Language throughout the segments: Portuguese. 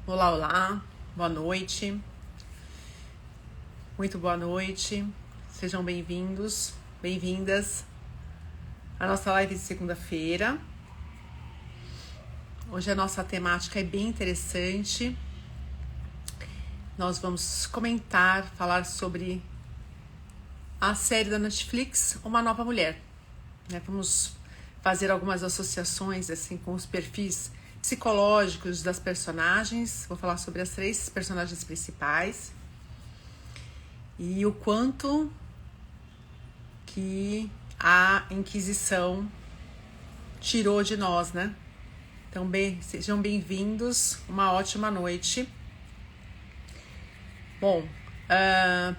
Olá, olá, boa noite, muito boa noite, sejam bem-vindos, bem-vindas à nossa live de segunda-feira. Hoje a nossa temática é bem interessante, nós vamos falar sobre a série da Netflix, Uma Nova Mulher, né? Vamos fazer algumas associações assim com os perfis psicológicos das personagens. Vou falar sobre as 3 personagens principais e o quanto que a Inquisição tirou de nós, né? Então, sejam bem-vindos, uma ótima noite. Bom,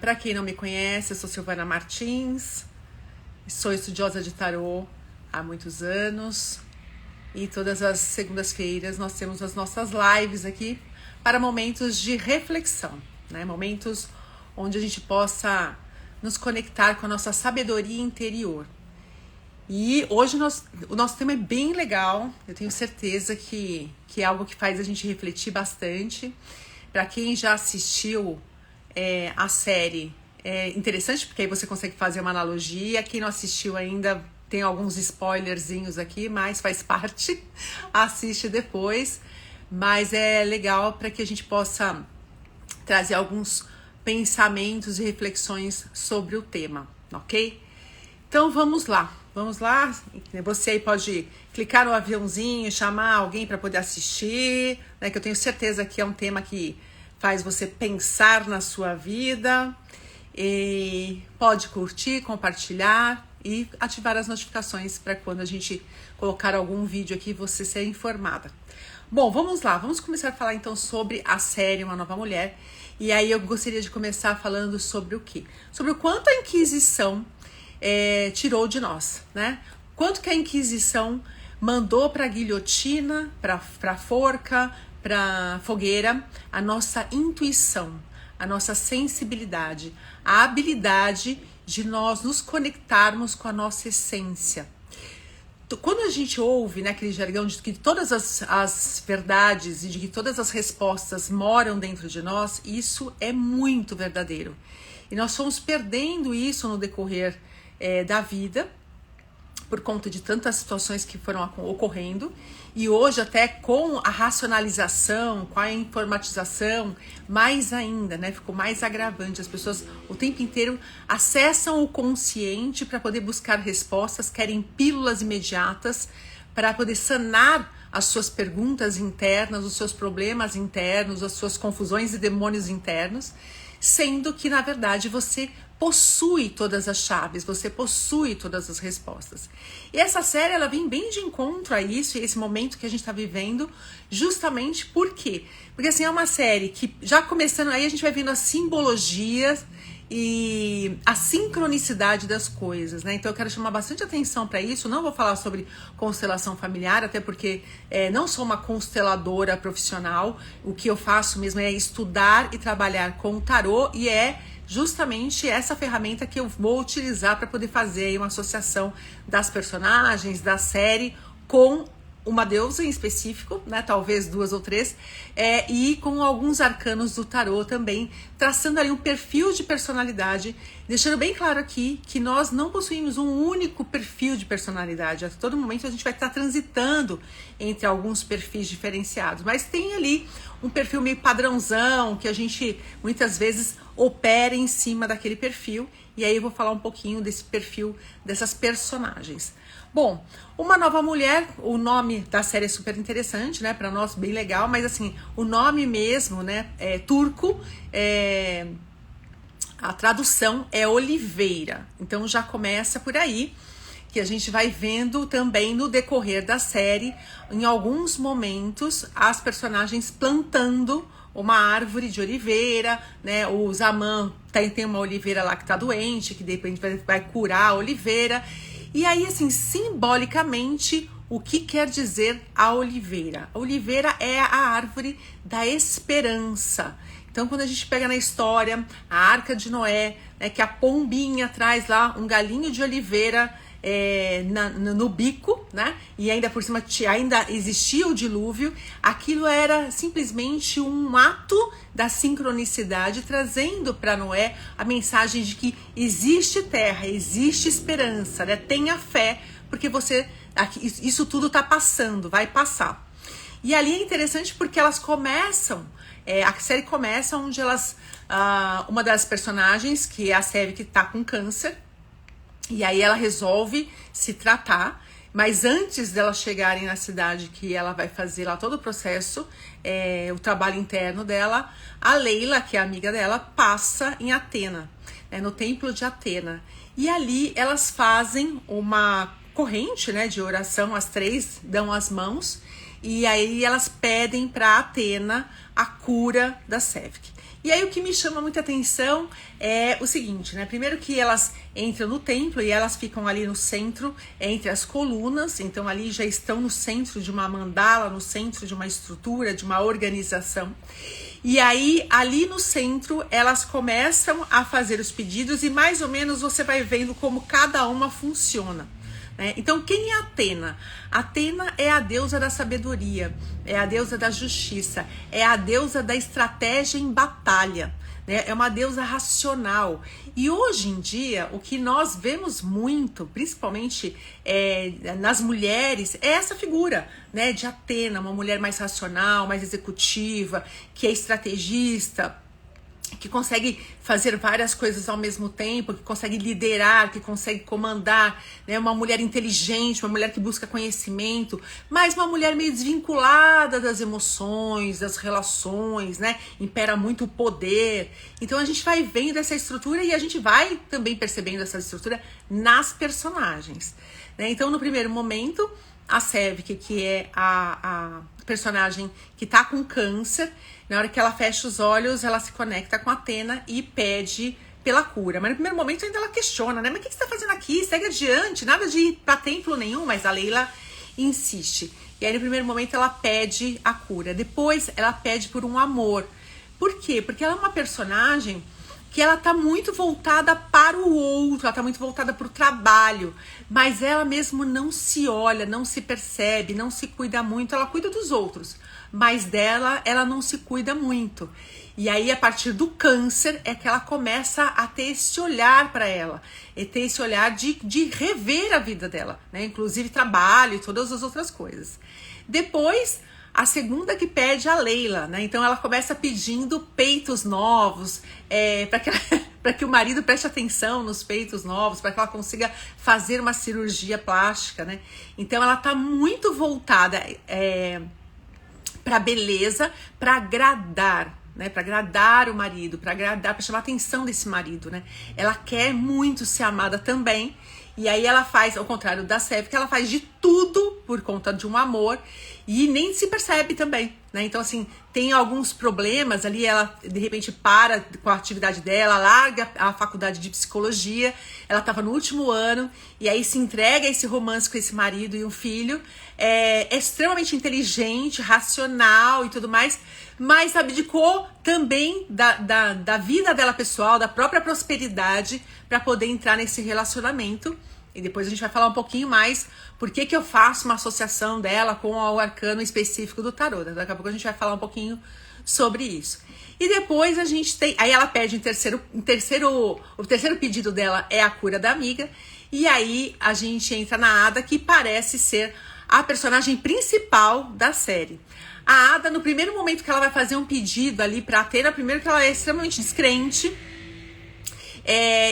para quem não me conhece, eu sou Silvana Martins, sou estudiosa de tarô há muitos anos. E todas as segundas-feiras nós temos as nossas lives aqui para momentos de reflexão, né? Momentos onde a gente possa nos conectar com a nossa sabedoria interior. E hoje o nosso tema é bem legal, eu tenho certeza que é algo que faz a gente refletir bastante. Para quem já assistiu a série, é interessante porque aí você consegue fazer uma analogia. Quem não assistiu ainda, tem alguns spoilerzinhos aqui, mas faz parte, assiste depois. Mas é legal para que a gente possa trazer alguns pensamentos e reflexões sobre o tema, ok? Então vamos lá. Você aí pode clicar no aviãozinho, chamar alguém para poder assistir, né? Que eu tenho certeza que é um tema que faz você pensar na sua vida. E pode curtir, compartilhar e ativar as notificações para quando a gente colocar algum vídeo aqui você ser informada. Bom, vamos lá, vamos começar a falar então sobre a série Uma Nova Mulher. E aí eu gostaria de começar falando sobre o quê? Sobre o quanto a Inquisição tirou de nós, né? Quanto que a Inquisição mandou para a guilhotina, para a forca, para a fogueira, a nossa intuição, a nossa sensibilidade, a habilidade de nós nos conectarmos com a nossa essência. Quando a gente ouve, né, aquele jargão de que todas as verdades e de que todas as respostas moram dentro de nós, isso é muito verdadeiro. E nós fomos perdendo isso no decorrer da vida, por conta de tantas situações que foram ocorrendo, e hoje até com a racionalização, com a informatização, mais ainda, né, ficou mais agravante. As pessoas o tempo inteiro acessam o consciente para poder buscar respostas, querem pílulas imediatas para poder sanar as suas perguntas internas, os seus problemas internos, as suas confusões e demônios internos, sendo que, na verdade, você possui todas as chaves, você possui todas as respostas. E essa série, ela vem bem de encontro a isso, e esse momento que a gente está vivendo, justamente por quê? Porque assim, é uma série que, já começando aí, a gente vai vendo as simbologias e a sincronicidade das coisas, né? Então eu quero chamar bastante atenção para isso. Não vou falar sobre constelação familiar, até porque não sou uma consteladora profissional. O que eu faço mesmo é estudar e trabalhar com o tarô, e é justamente essa ferramenta que eu vou utilizar para poder fazer aí uma associação das personagens, da série, com uma deusa em específico, né, talvez 2 ou 3, e com alguns arcanos do tarô também, traçando ali um perfil de personalidade, deixando bem claro aqui que nós não possuímos um único perfil de personalidade. A todo momento a gente vai estar transitando entre alguns perfis diferenciados, mas tem ali um perfil meio padrãozão, que a gente muitas vezes opera em cima daquele perfil, e aí eu vou falar um pouquinho desse perfil dessas personagens. Bom, Uma Nova Mulher, o nome da série é super interessante, né, para nós bem legal, mas assim, o nome mesmo, né, é turco, a tradução é Oliveira, então já começa por aí, que a gente vai vendo também no decorrer da série, em alguns momentos, as personagens plantando uma árvore de oliveira, né? O Zaman tem uma oliveira lá que tá doente, que de repente vai curar a oliveira. E aí, assim, simbolicamente, o que quer dizer a oliveira? A oliveira é a árvore da esperança. Então, quando a gente pega na história a Arca de Noé, né, que a pombinha traz lá um galinho de oliveira no bico, né? E ainda por cima ainda existia o dilúvio. Aquilo era simplesmente um ato da sincronicidade, trazendo para Noé a mensagem de que existe terra, existe esperança, né? Tenha fé, porque isso tudo está passando, vai passar. E ali é interessante porque elas começam, a série começa onde uma das personagens, que é a Seve, que está com câncer, e aí ela resolve se tratar, mas antes delas chegarem na cidade, que ela vai fazer lá todo o processo, o trabalho interno dela, a Leila, que é amiga dela, passa em Atena, no templo de Atena. E ali elas fazem uma corrente, né, de oração, as três dão as mãos, e aí elas pedem para Atena a cura da Sevk. E aí o que me chama muita atenção é o seguinte, né? Primeiro que elas entram no templo e elas ficam ali no centro, entre as colunas, então ali já estão no centro de uma mandala, no centro de uma estrutura, de uma organização. E aí, ali no centro, elas começam a fazer os pedidos e mais ou menos você vai vendo como cada uma funciona. Então, quem é Atena? Atena é a deusa da sabedoria, é a deusa da justiça, é a deusa da estratégia em batalha, né? É uma deusa racional. E hoje em dia, o que nós vemos muito, principalmente nas mulheres, é essa figura, né, de Atena, uma mulher mais racional, mais executiva, que é estrategista, que consegue fazer várias coisas ao mesmo tempo, que consegue liderar, que consegue comandar, né? Uma mulher inteligente, uma mulher que busca conhecimento, mas uma mulher meio desvinculada das emoções, das relações, né? Impera muito o poder. Então a gente vai vendo essa estrutura e a gente vai também percebendo essa estrutura nas personagens, né? Então no primeiro momento, a Sevk, que é a personagem que tá com câncer, na hora que ela fecha os olhos, ela se conecta com Atena e pede pela cura. Mas no primeiro momento ainda ela questiona, né? Mas o que você tá fazendo aqui? Segue adiante, nada de ir pra templo nenhum, mas a Leila insiste. E aí no primeiro momento ela pede a cura. Depois ela pede por um amor. Por quê? Porque ela é uma personagem que ela tá muito voltada para o outro, ela tá muito voltada para o trabalho, mas ela mesmo não se olha, não se percebe, não se cuida muito, ela cuida dos outros, mas dela ela não se cuida muito. E aí a partir do câncer é que ela começa a ter esse olhar para ela, e ter esse olhar de rever a vida dela, né? Inclusive trabalho e todas as outras coisas. Depois, a segunda que pede a Leila, né? Então ela começa pedindo peitos novos, para que o marido preste atenção nos peitos novos, para que ela consiga fazer uma cirurgia plástica, né? Então ela tá muito voltada para beleza, para agradar, né? Para agradar o marido, para chamar a atenção desse marido, né? Ela quer muito ser amada também. E aí ela faz, ao contrário da Sevk, ela faz de tudo por conta de um amor e nem se percebe também, né? Então, assim, tem alguns problemas ali, ela de repente para com a atividade dela, larga a faculdade de psicologia, ela estava no último ano e aí se entrega a esse romance com esse marido e um filho, é extremamente inteligente, racional e tudo mais, mas abdicou também da vida dela pessoal, da própria prosperidade, para poder entrar nesse relacionamento. E depois a gente vai falar um pouquinho mais por que eu faço uma associação dela com o arcano específico do tarô. Daqui a pouco a gente vai falar um pouquinho sobre isso. E depois a gente tem... Aí ela pede o terceiro pedido dela é a cura da amiga. E aí a gente entra na Ada, que parece ser a personagem principal da série. A Ada, no primeiro momento que ela vai fazer um pedido ali pra Atena, primeiro que ela é extremamente descrente.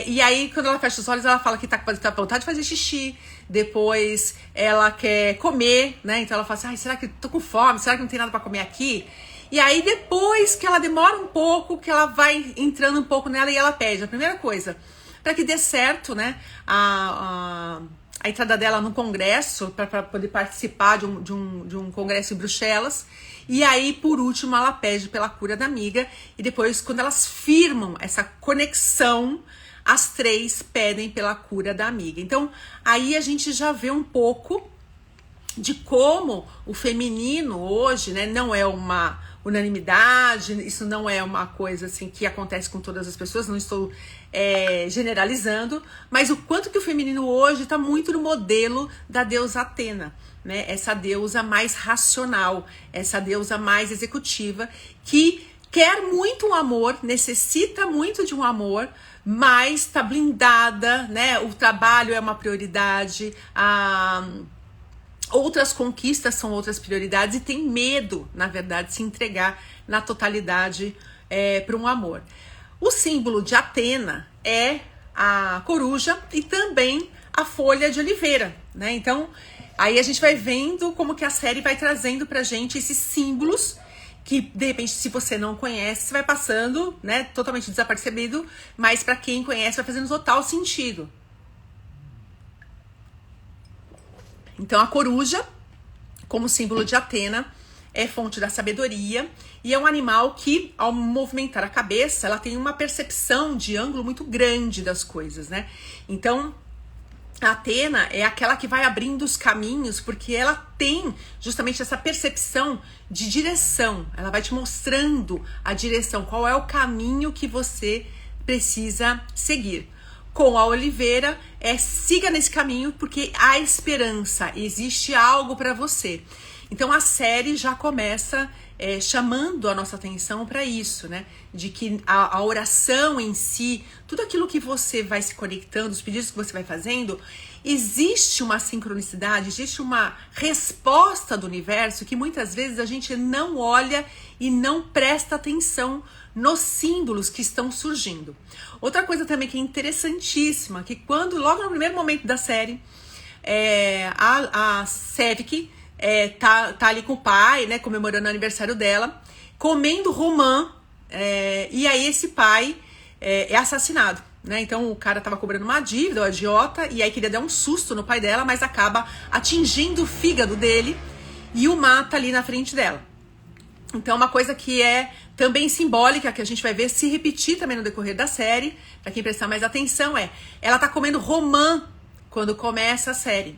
E aí, quando ela fecha os olhos, ela fala que tá com vontade de fazer xixi. Depois, ela quer comer, né? Então ela fala assim, será que tô com fome? Será que não tem nada pra comer aqui? E aí, depois que ela demora um pouco, que ela vai entrando um pouco nela e ela pede. A primeira coisa, para que dê certo, né? A entrada dela no congresso, para poder participar de um congresso em Bruxelas. E aí, por último, ela pede pela cura da amiga. E depois, quando elas firmam essa conexão, as três pedem pela cura da amiga. Então, aí a gente já vê um pouco de como o feminino hoje, né, não é uma unanimidade, isso não é uma coisa assim que acontece com todas as pessoas, não estou generalizando, mas o quanto que o feminino hoje está muito no modelo da deusa Atena, né? Essa deusa mais racional, essa deusa mais executiva, que quer muito um amor, necessita muito de um amor, mas está blindada, né? O trabalho é uma prioridade, outras conquistas são outras prioridades e tem medo, na verdade, de se entregar na totalidade para um amor. O símbolo de Atena é a coruja e também a folha de oliveira, né? Então, aí a gente vai vendo como que a série vai trazendo pra gente esses símbolos que, de repente, se você não conhece, vai passando, né, totalmente desapercebido, mas para quem conhece vai fazendo total sentido. Então, a coruja, como símbolo de Atena, é fonte da sabedoria e é um animal que, ao movimentar a cabeça, ela tem uma percepção de ângulo muito grande das coisas, né? Então, a Atena é aquela que vai abrindo os caminhos, porque ela tem justamente essa percepção de direção. Ela vai te mostrando a direção, qual é o caminho que você precisa seguir. Com a oliveira, siga nesse caminho, porque há esperança, existe algo para você. Então a série já começa chamando a nossa atenção para isso, né? De que a oração em si, tudo aquilo que você vai se conectando, os pedidos que você vai fazendo, existe uma sincronicidade, existe uma resposta do universo que muitas vezes a gente não olha e não presta atenção nos símbolos que estão surgindo. Outra coisa também que é interessantíssima, que quando, logo no primeiro momento da série, a Sevik tá ali com o pai, né, comemorando o aniversário dela, comendo romã, e aí esse pai é assassinado, né? Então o cara tava cobrando uma dívida, o agiota, e aí queria dar um susto no pai dela, mas acaba atingindo o fígado dele e o mata ali na frente dela. Então uma coisa que é também simbólica, que a gente vai ver se repetir também no decorrer da série, para quem prestar mais atenção, ela tá comendo romã quando começa a série.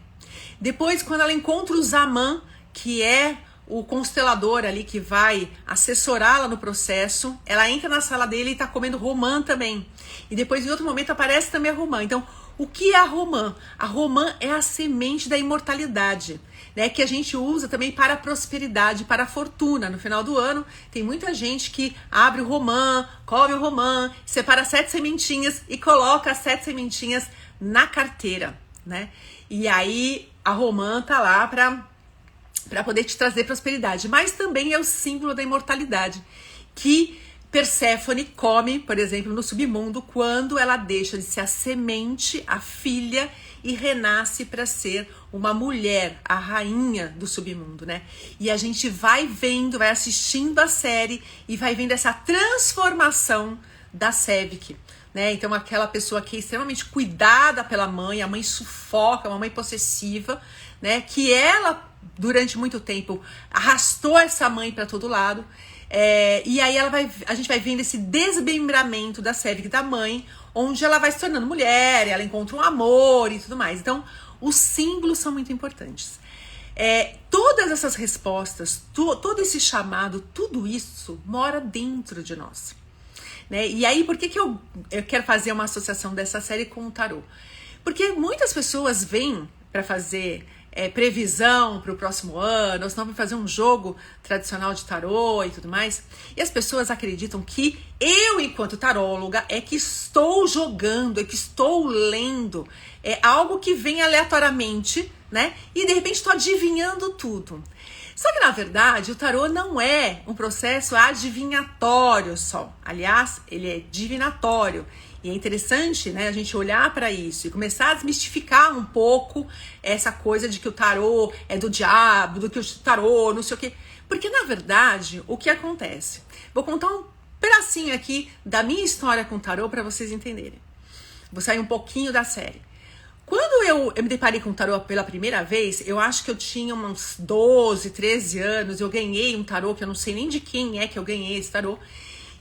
Depois, quando ela encontra o Zaman, que é o constelador ali que vai assessorá-la no processo, ela entra na sala dele e tá comendo romã também. E depois, em outro momento, aparece também a romã. Então, o que é a romã? A romã é a semente da imortalidade, né? Que a gente usa também para a prosperidade, para a fortuna. No final do ano, tem muita gente que abre o romã, come o romã, separa 7 sementinhas e coloca as 7 sementinhas na carteira, né? E aí a romã tá lá para poder te trazer prosperidade, mas também é o símbolo da imortalidade, que Perséfone come, por exemplo, no submundo, quando ela deixa de ser a semente, a filha, e renasce para ser uma mulher, a rainha do submundo, né? E a gente vai vendo, vai assistindo a série e vai vendo essa transformação da Sevik, né? Então aquela pessoa que é extremamente cuidada pela mãe, a mãe sufoca, uma mãe possessiva, né? Que ela, durante muito tempo, arrastou essa mãe para todo lado. E aí a gente vai vendo esse desmembramento da Sevik da mãe, onde ela vai se tornando mulher, ela encontra um amor e tudo mais. Então, os símbolos são muito importantes. Todas essas respostas, todo esse chamado, tudo isso mora dentro de nós, né? E aí, por que eu quero fazer uma associação dessa série com o tarô? Porque muitas pessoas vêm para fazer previsão para o próximo ano, ou senão vai fazer um jogo tradicional de tarô e tudo mais, e as pessoas acreditam que eu, enquanto taróloga, que estou jogando, que estou lendo, algo que vem aleatoriamente, né? E de repente estou adivinhando tudo. Só que, na verdade, o tarô não é um processo adivinhatório só. Aliás, ele é divinatório. E é interessante, né, a gente olhar para isso e começar a desmistificar um pouco essa coisa de que o tarô é do diabo, do que o tarô não sei o quê. Porque, na verdade, o que acontece? Vou contar um pedacinho aqui da minha história com o tarô para vocês entenderem. Vou sair um pouquinho da série. Quando eu me deparei com o tarô pela primeira vez, eu acho que eu tinha uns 12, 13 anos, eu ganhei um tarô, que eu não sei nem de quem é que eu ganhei esse tarô,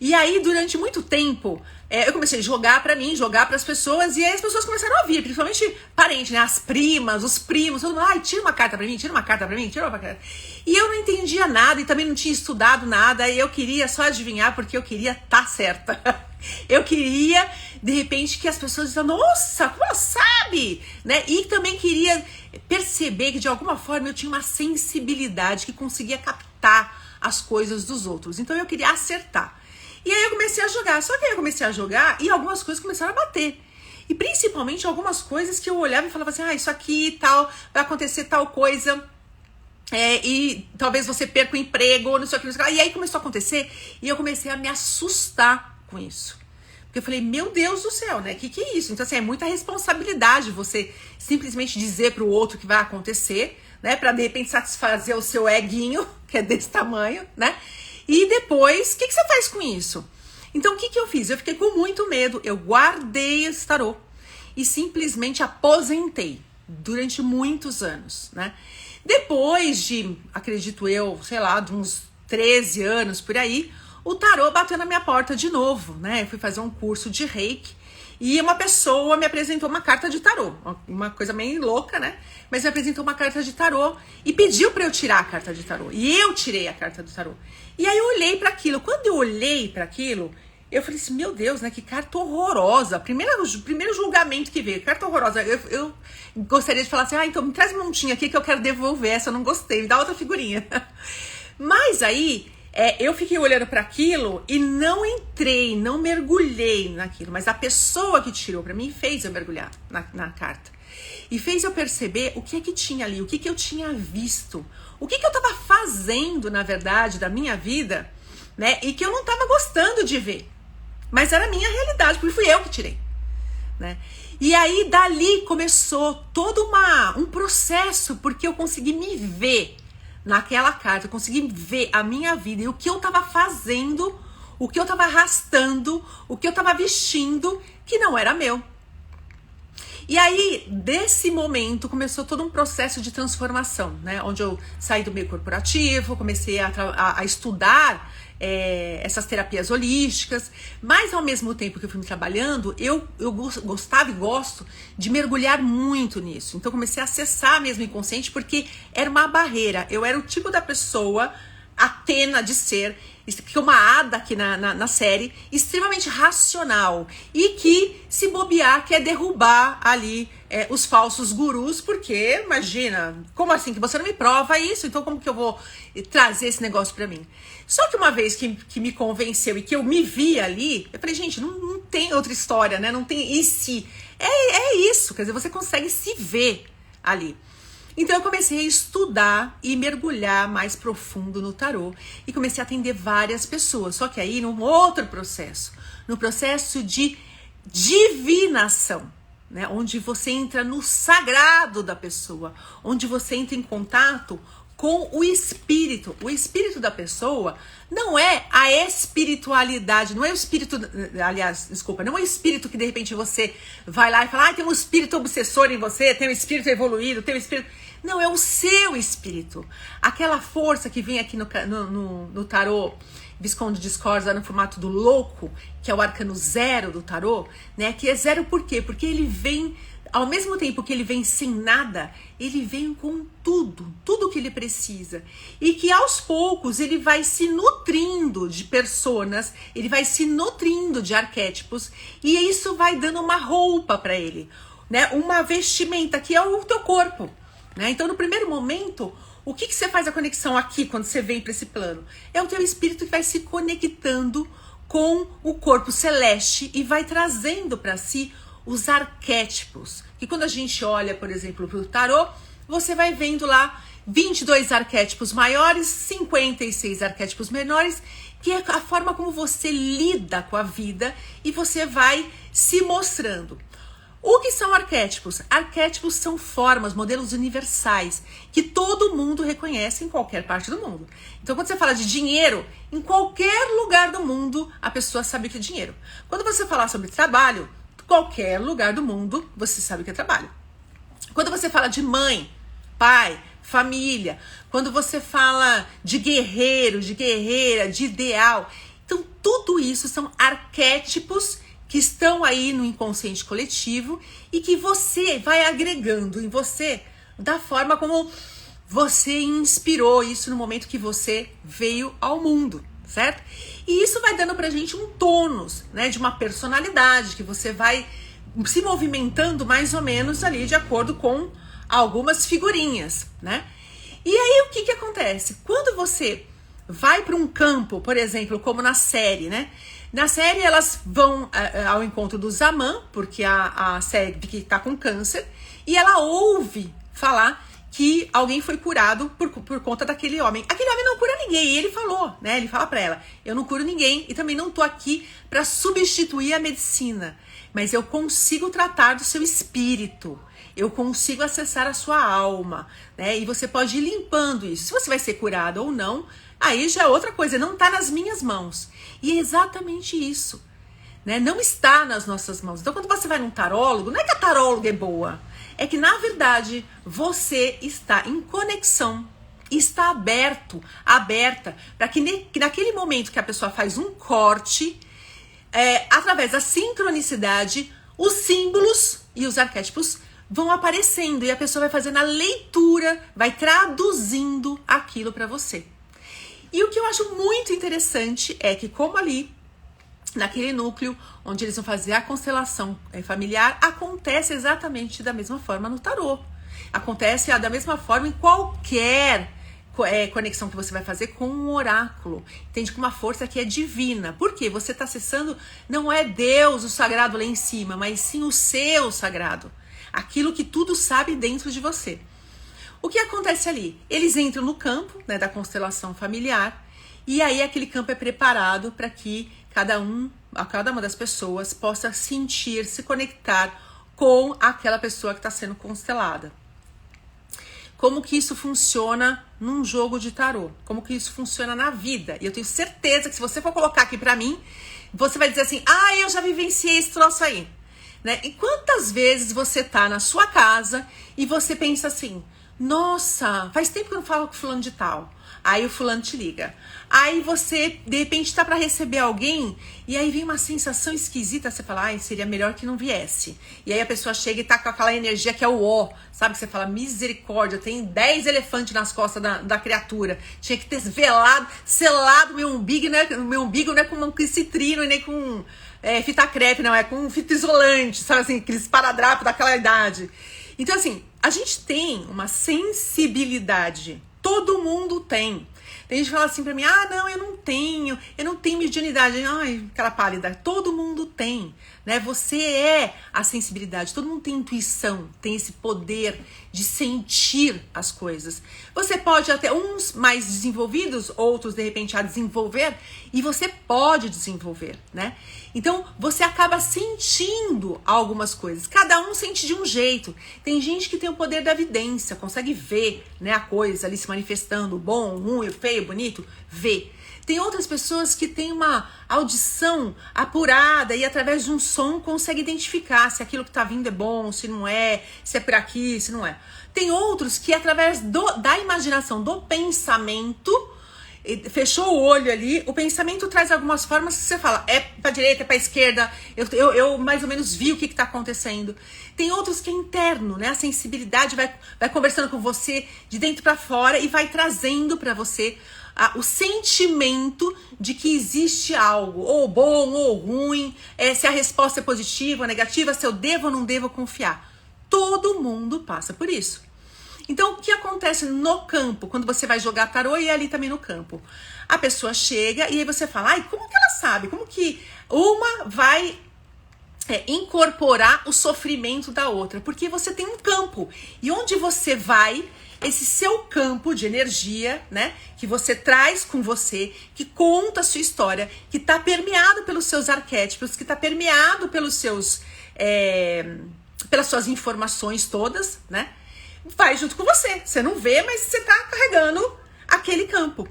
E aí, durante muito tempo, eu comecei a jogar pra mim, jogar pras pessoas, e aí as pessoas começaram a vir, principalmente parentes, né? As primas, os primos, todo mundo, ai, tira uma carta pra mim, tira uma carta pra mim, tira uma carta. E eu não entendia nada, e também não tinha estudado nada, e eu queria só adivinhar, porque eu queria estar certa. Eu queria, de repente, que as pessoas dissessem, nossa, como ela sabe? Né? E também queria perceber que, de alguma forma, eu tinha uma sensibilidade que conseguia captar as coisas dos outros. Então, eu queria acertar. E aí, eu comecei a jogar. Só que aí, eu comecei a jogar e algumas coisas começaram a bater. E, principalmente, algumas coisas que eu olhava e falava assim, isso aqui e tal, vai acontecer tal coisa... e talvez você perca o emprego, não sei o que, não sei o que. E aí começou a acontecer e eu comecei a me assustar com isso. Porque eu falei, meu Deus do céu, né? Que é isso? Então, assim, é muita responsabilidade você simplesmente dizer pro outro que vai acontecer, né? Pra, de repente, satisfazer o seu eguinho, que é desse tamanho, né? E depois, o que você faz com isso? Então, o que eu fiz? Eu fiquei com muito medo. Eu guardei esse tarô e simplesmente aposentei durante muitos anos, né? Depois de, acredito eu, sei lá, de uns 13 anos por aí, o tarô bateu na minha porta de novo, né? Eu fui fazer um curso de Reiki e uma pessoa me apresentou uma carta de tarô, uma coisa meio louca, né? Mas me apresentou uma carta de tarô e pediu para eu tirar a carta de tarô. E eu tirei a carta do tarô. E aí eu olhei para aquilo. Quando eu olhei para aquilo, eu falei assim, meu Deus, né? Que carta horrorosa. Primeiro julgamento que veio, carta horrorosa. Eu gostaria de falar assim, então me traz um montinho aqui que eu quero devolver, essa eu não gostei, me dá outra figurinha. Mas aí, eu fiquei olhando para aquilo e não entrei, não mergulhei naquilo. Mas a pessoa que tirou para mim fez eu mergulhar na carta. E fez eu perceber o que tinha ali, o que eu tinha visto. O que eu tava fazendo, na verdade, da minha vida, né? E que eu não tava gostando de ver. Mas era a minha realidade, porque fui eu que tirei, né? E aí, dali, começou todo um processo, porque eu consegui me ver naquela carta, eu consegui ver a minha vida e o que eu tava fazendo, o que eu tava arrastando, o que eu tava vestindo, que não era meu. E aí, desse momento, começou todo um processo de transformação, né? Onde eu saí do meio corporativo, comecei a estudar essas terapias holísticas, mas ao mesmo tempo que eu fui me trabalhando, eu gostava e gosto de mergulhar muito nisso. Então, comecei a acessar mesmo o inconsciente, porque era uma barreira. Eu era o tipo da pessoa, Atena de ser, que é uma Ada aqui na série, extremamente racional e que, se bobear, quer derrubar ali os falsos gurus, porque, imagina, como assim, que você não me prova isso, então como que eu vou trazer esse negócio pra mim? Só que uma vez que me convenceu e que eu me vi ali, eu falei, gente, não tem outra história, né? Não tem esse... É isso, quer dizer, você consegue se ver ali. Então eu comecei a estudar e mergulhar mais profundo no tarô e comecei a atender várias pessoas, só que aí num outro processo, no processo de divinação, né? Onde você entra no sagrado da pessoa, onde você entra em contato com o espírito. O espírito da pessoa não é a espiritualidade, não é o espírito, aliás, desculpa, não é o espírito que de repente você vai lá e fala, tem um espírito obsessor em você, tem um espírito evoluído, tem um espírito... Não, é o seu espírito. Aquela força que vem aqui no tarô Visconde de Scorza, no formato do louco, que é o arcano 0 do tarô, né? Que é 0 por quê? Porque ele vem, ao mesmo tempo que ele vem sem nada, ele vem com tudo que ele precisa. E que aos poucos ele vai se nutrindo de personas, ele vai se nutrindo de arquétipos, e isso vai dando uma roupa para ele, né? Uma vestimenta que é o teu corpo. Né? Então, no primeiro momento, o que você faz a conexão aqui quando você vem para esse plano? É o teu espírito que vai se conectando com o corpo celeste e vai trazendo para si os arquétipos. Que quando a gente olha, por exemplo, para o tarô, você vai vendo lá 22 arquétipos maiores, 56 arquétipos menores, que é a forma como você lida com a vida e você vai se mostrando. O que são arquétipos? Arquétipos são formas, modelos universais, que todo mundo reconhece em qualquer parte do mundo. Então, quando você fala de dinheiro, em qualquer lugar do mundo, a pessoa sabe o que é dinheiro. Quando você falar sobre trabalho, qualquer lugar do mundo, você sabe o que é trabalho. Quando você fala de mãe, pai, família, quando você fala de guerreiro, de guerreira, de ideal, Então, tudo isso são arquétipos que estão aí no inconsciente coletivo e que você vai agregando em você da forma como você inspirou isso no momento que você veio ao mundo, certo? E isso vai dando pra gente um tônus, né, de uma personalidade que você vai se movimentando mais ou menos ali de acordo com algumas figurinhas, né? E aí o que acontece? Quando você vai para um campo, por exemplo, como na série, né? Na série elas vão ao encontro do Zaman, porque a série que tá com câncer, e ela ouve falar que alguém foi curado por conta daquele homem. Aquele homem não cura ninguém, e ele falou, né? Ele fala pra ela, eu não curo ninguém e também não tô aqui para substituir a medicina, mas eu consigo tratar do seu espírito, eu consigo acessar a sua alma, né? E você pode ir limpando isso. Se você vai ser curado ou não, aí já é outra coisa, não tá nas minhas mãos. E é exatamente isso, né? Não está nas nossas mãos. Então, quando você vai num tarólogo, não é que a taróloga é boa, é que, na verdade, você está em conexão, está aberta, para que naquele momento que a pessoa faz um corte, através da sincronicidade, os símbolos e os arquétipos vão aparecendo e a pessoa vai fazendo a leitura, vai traduzindo aquilo para você. E o que eu acho muito interessante é que, como ali, naquele núcleo onde eles vão fazer a constelação familiar, acontece exatamente da mesma forma no tarô. Acontece da mesma forma em qualquer conexão que você vai fazer com um oráculo. Entende? Com uma força que é divina. Por quê? Você está acessando, não é Deus, o sagrado lá em cima, mas sim o seu sagrado. Aquilo que tudo sabe dentro de você. O que acontece ali? Eles entram no campo, né, da constelação familiar, e aí aquele campo é preparado para que cada uma das pessoas possa sentir, se conectar com aquela pessoa que está sendo constelada. Como que isso funciona num jogo de tarô? Como que isso funciona na vida? E eu tenho certeza que se você for colocar aqui para mim, você vai dizer assim, eu já vivenciei esse troço aí. Né? E quantas vezes você tá na sua casa e você pensa assim, nossa, faz tempo que eu não falo com fulano de tal. Aí o fulano te liga. Aí você, de repente, tá para receber alguém e aí vem uma sensação esquisita. Você fala, seria melhor que não viesse. E aí a pessoa chega e tá com aquela energia que é o ó. Sabe que você fala, misericórdia, tem 10 elefantes nas costas da criatura. Tinha que ter selado meu umbigo, né? Meu umbigo não é com citrino e nem com fita crepe, não. É com fita isolante, sabe assim, aqueles paradrapos daquela idade. Então assim, a gente tem uma sensibilidade. Todo mundo tem. Tem gente que fala assim pra mim, não, eu não tenho mediunidade. Ai, aquela pálida. Todo mundo tem, né? Você é a sensibilidade, todo mundo tem intuição, tem esse poder de sentir as coisas. Você pode até, uns mais desenvolvidos, outros de repente a desenvolver, e você pode desenvolver, né? Então, você acaba sentindo algumas coisas. Cada um sente de um jeito. Tem gente que tem o poder da evidência, consegue ver, né, a coisa ali se manifestando, o bom, o ruim, o feio, o bonito, vê. Tem outras pessoas que têm uma audição apurada e através de um som consegue identificar se aquilo que está vindo é bom, se não é, se é por aqui, se não é. Tem outros que através da imaginação, do pensamento, fechou o olho ali, o pensamento traz algumas formas que você fala, é pra direita, é pra esquerda, eu mais ou menos vi o que tá acontecendo. Tem outros que é interno, né? A sensibilidade vai conversando com você de dentro pra fora e vai trazendo pra você o sentimento de que existe algo, ou bom ou ruim, se a resposta é positiva ou negativa, se eu devo ou não devo confiar. Todo mundo passa por isso. Então, o que acontece no campo, quando você vai jogar tarô e ali também no campo? A pessoa chega e aí você fala, como que ela sabe? Como que uma vai incorporar o sofrimento da outra? Porque você tem um campo. E onde você vai, esse seu campo de energia, né? Que você traz com você, que conta a sua história, que está permeado pelos seus arquétipos, que está permeado pelos seus, pelas suas informações todas, né? Vai junto com você. Você não vê, mas você tá carregando aquele campo.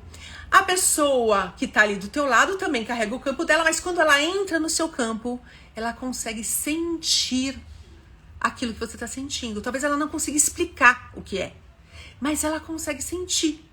A pessoa que tá ali do teu lado também carrega o campo dela, mas quando ela entra no seu campo, ela consegue sentir aquilo que você tá sentindo. Talvez ela não consiga explicar o que é, mas ela consegue sentir,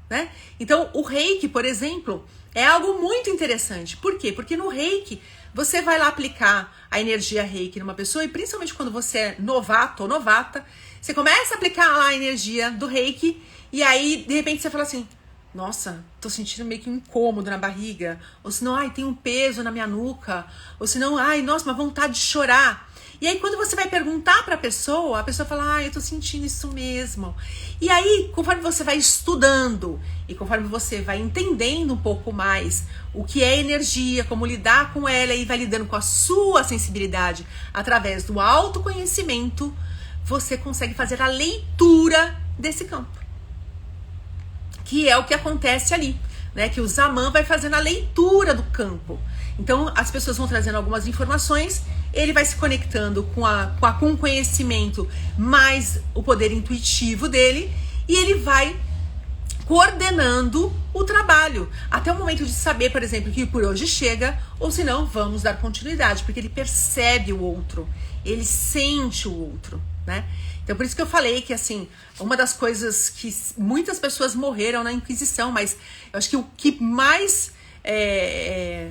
né? Então, o Reiki, por exemplo, É algo muito interessante. Por quê? Porque no Reiki, você vai lá aplicar a energia Reiki numa pessoa, e principalmente quando você é novato ou novata, você começa a aplicar lá a energia do Reiki, e aí, de repente, você fala assim, nossa, tô sentindo meio que um incômodo na barriga, ou senão, ai, tem um peso na minha nuca, ou senão, ai, nossa, uma vontade de chorar. E aí, quando você vai perguntar pra pessoa, a pessoa fala, eu tô sentindo isso mesmo. E aí, conforme você vai estudando e conforme você vai entendendo um pouco mais o que é energia, como lidar com ela e vai lidando com a sua sensibilidade através do autoconhecimento, você consegue fazer a leitura desse campo. Que é o que acontece ali, né? Que o Zaman vai fazendo a leitura do campo. Então, as pessoas vão trazendo algumas informações, ele vai se conectando com o conhecimento, mais o poder intuitivo dele, e ele vai coordenando o trabalho, até o momento de saber, por exemplo, que por hoje chega, ou se não, vamos dar continuidade, porque ele percebe o outro, ele sente o outro, né? Então, por isso que eu falei que, assim, uma das coisas que muitas pessoas morreram na Inquisição, mas eu acho que o que mais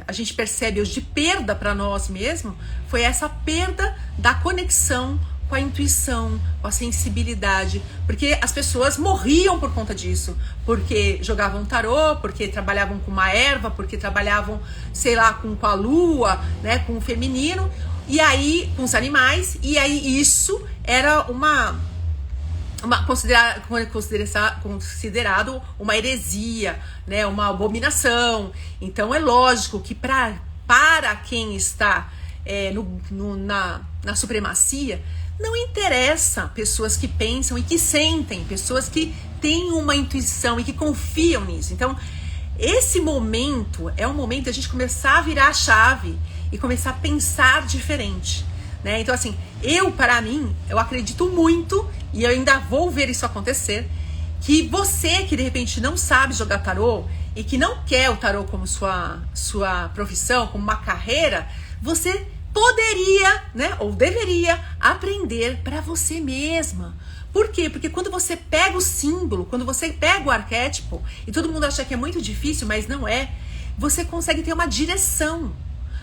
a gente percebe hoje de perda para nós mesmos foi essa perda da conexão com a intuição, com a sensibilidade, porque as pessoas morriam por conta disso, porque jogavam tarô, porque trabalhavam com uma erva, porque trabalhavam, sei lá, com a lua, né, com o feminino, e aí, com os animais, e aí isso era considerado uma heresia, né, uma abominação. Então é lógico que para quem está na supremacia, não interessa pessoas que pensam e que sentem, pessoas que têm uma intuição e que confiam nisso. Então esse momento é um momento de a gente começar a virar a chave e começar a pensar diferente, né? Então assim, para mim, eu acredito muito, e eu ainda vou ver isso acontecer, que você que de repente não sabe jogar tarô e que não quer o tarô como sua profissão, como uma carreira, você poderia, né, ou deveria aprender para você mesma. Por quê? Porque quando você pega o símbolo, quando você pega o arquétipo, e todo mundo acha que é muito difícil, mas não é, você consegue ter uma direção,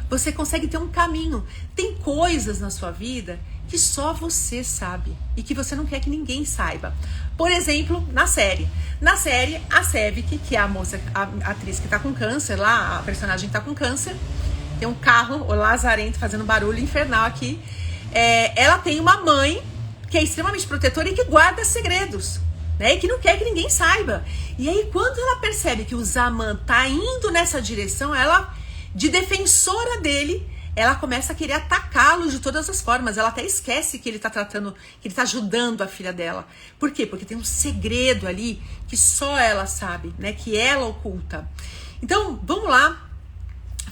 você consegue ter um caminho. Tem coisas na sua vida que só você sabe e que você não quer que ninguém saiba. Por exemplo, na série. Na série, a Sevik, que é a moça, a atriz que tá com câncer lá, a personagem que tá com câncer, tem um carro, o lazarento, fazendo barulho infernal aqui. Ela tem uma mãe que é extremamente protetora e que guarda segredos, né? E que não quer que ninguém saiba. E aí, quando ela percebe que o Zaman tá indo nessa direção, ela, de defensora dele, ela começa a querer atacá-lo de todas as formas. Ela até esquece que ele tá tratando, que ele tá ajudando a filha dela. Por quê? Porque tem um segredo ali que só ela sabe, né? Que ela oculta. Então, vamos lá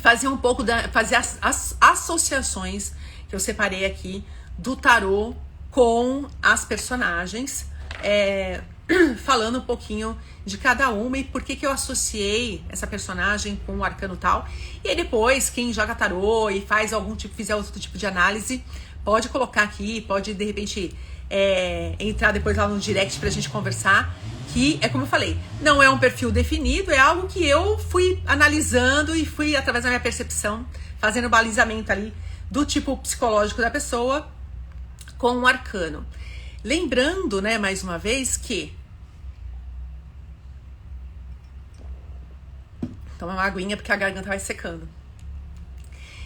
fazer um pouco fazer as associações que eu separei aqui do tarô com as personagens, falando um pouquinho de cada uma e por que eu associei essa personagem com o arcano tal. E aí depois, quem joga tarô e faz fizer outro tipo de análise, pode colocar aqui, pode de repente entrar depois lá no direct pra gente conversar, que é como eu falei, não é um perfil definido, é algo que eu fui analisando e fui, através da minha percepção, fazendo o balizamento ali do tipo psicológico da pessoa com um arcano. Lembrando, né, mais uma vez que... Toma uma aguinha porque a garganta vai secando.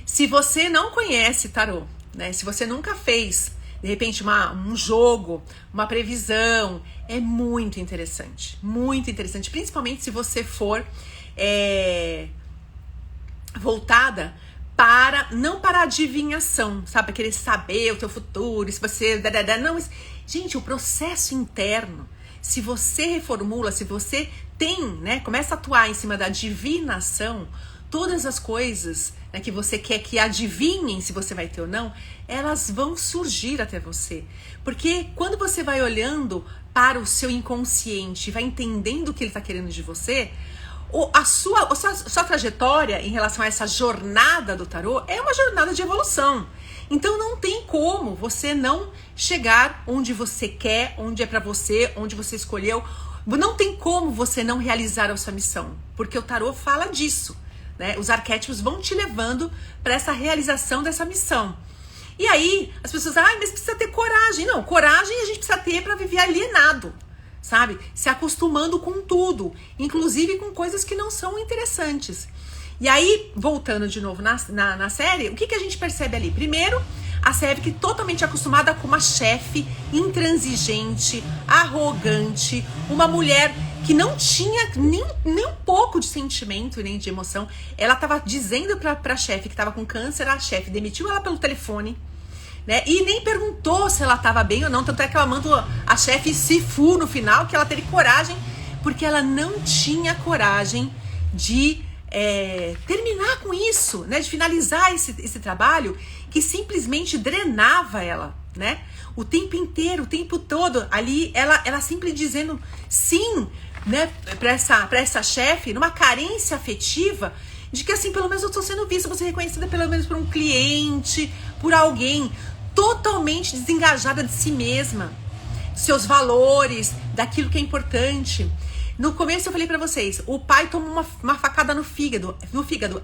Se você não conhece tarô, né, se você nunca fez, de repente, um jogo, uma previsão, é muito interessante, principalmente se você for voltada não para adivinhação, sabe? Para querer saber o teu futuro, se você... Não, mas, gente, o processo interno, se você reformula, se você né, começa a atuar em cima da divinação, todas as coisas, né, que você quer que adivinhem se você vai ter ou não, elas vão surgir até você. Porque quando você vai olhando para o seu inconsciente, vai entendendo o que ele está querendo de você, a sua trajetória em relação a essa jornada do tarô é uma jornada de evolução. Então não tem como você não chegar onde você quer, onde é pra você, onde você escolheu, Não tem como você não realizar a sua missão, porque o tarô fala disso, né? Os arquétipos vão te levando para essa realização dessa missão. E aí, as pessoas dizem, mas precisa ter coragem. Não, coragem a gente precisa ter para viver alienado, sabe? Se acostumando com tudo, inclusive com coisas que não são interessantes. E aí, voltando de novo na série, o que a gente percebe ali? Primeiro, a Sevik totalmente acostumada com uma chefe intransigente, arrogante, uma mulher que não tinha nem um pouco de sentimento e nem de emoção. Ela estava dizendo pra chefe que estava com câncer, a chefe demitiu ela pelo telefone, né? E nem perguntou se ela estava bem ou não, tanto é que ela mandou a chefe Sifu no final, que ela teve coragem, porque ela não tinha coragem de terminar com isso, né? De finalizar esse trabalho que simplesmente drenava ela, né? O tempo inteiro, o tempo todo, ali ela sempre dizendo sim, né, para essa chefe, numa carência afetiva, de que assim, pelo menos eu estou sendo vista, vou ser reconhecida pelo menos por um cliente, por alguém, totalmente desengajada de si mesma, dos seus valores, daquilo que é importante. No começo eu falei pra vocês, o pai tomou uma facada no fígado.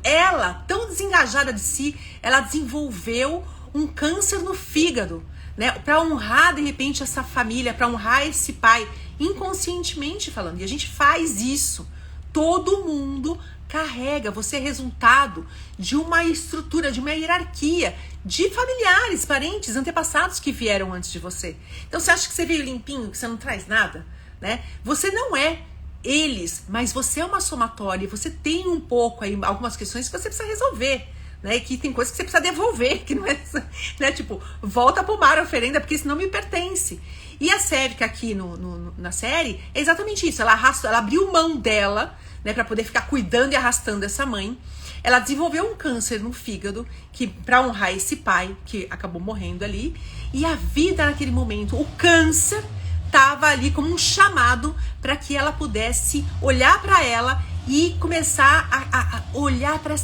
Ela, tão desengajada de si, ela desenvolveu um câncer no fígado, né? Pra honrar, de repente, essa família, pra honrar esse pai, inconscientemente falando. E a gente faz isso. Todo mundo carrega. Você é resultado de uma estrutura, de uma hierarquia, de familiares, parentes, antepassados que vieram antes de você. Então você acha que você veio limpinho, que você não traz nada, né? Você não é eles, mas você é uma somatória, você tem um pouco aí, algumas questões que você precisa resolver, né? E que tem coisas que você precisa devolver, que não é, né? Tipo, volta pro mar a oferenda, porque isso não me pertence. E a Sevik aqui na série é exatamente isso. Ela abriu mão dela, né, para poder ficar cuidando e arrastando essa mãe. Ela desenvolveu um câncer no fígado, que para honrar esse pai, que acabou morrendo ali. E a vida naquele momento, o câncer estava ali como um chamado para que ela pudesse olhar para ela e começar a olhar para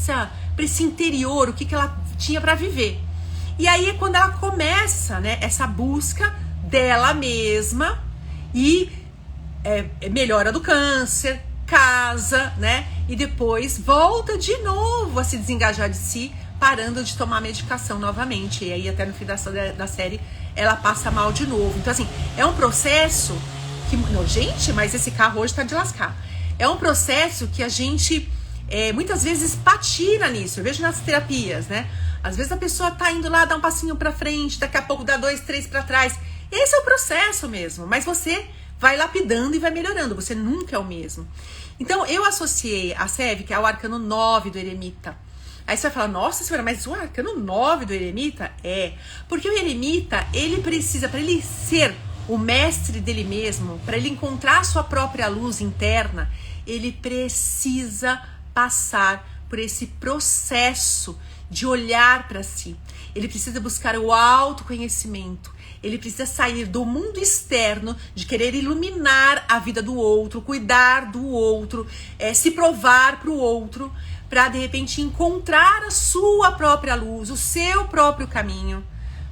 esse interior, o que ela tinha para viver. E aí é quando ela começa, né, essa busca dela mesma e melhora do câncer, casa, né, e depois volta de novo a se desengajar de si, parando de tomar medicação novamente. E aí até no fim da série ela passa mal de novo. Então assim, é um processo que, não, gente, mas esse carro hoje tá de lascar. É um processo que a gente muitas vezes patina nisso. Eu vejo nas terapias, né? Às vezes a pessoa tá indo lá, dá um passinho pra frente, daqui a pouco dá 2, 3 pra trás. Esse é o processo mesmo, mas você vai lapidando e vai melhorando, você nunca é o mesmo. Então eu associei a Sevik ao arcano 9 do Eremita. Aí você vai falar, nossa senhora, mas o arcano 9 do Eremita? Porque o Eremita, ele precisa, para ele ser o mestre dele mesmo, para ele encontrar a sua própria luz interna, ele precisa passar por esse processo de olhar para si. Ele precisa buscar o autoconhecimento. Ele precisa sair do mundo externo, de querer iluminar a vida do outro, cuidar do outro, se provar para o outro, para de repente encontrar a sua própria luz, o seu próprio caminho,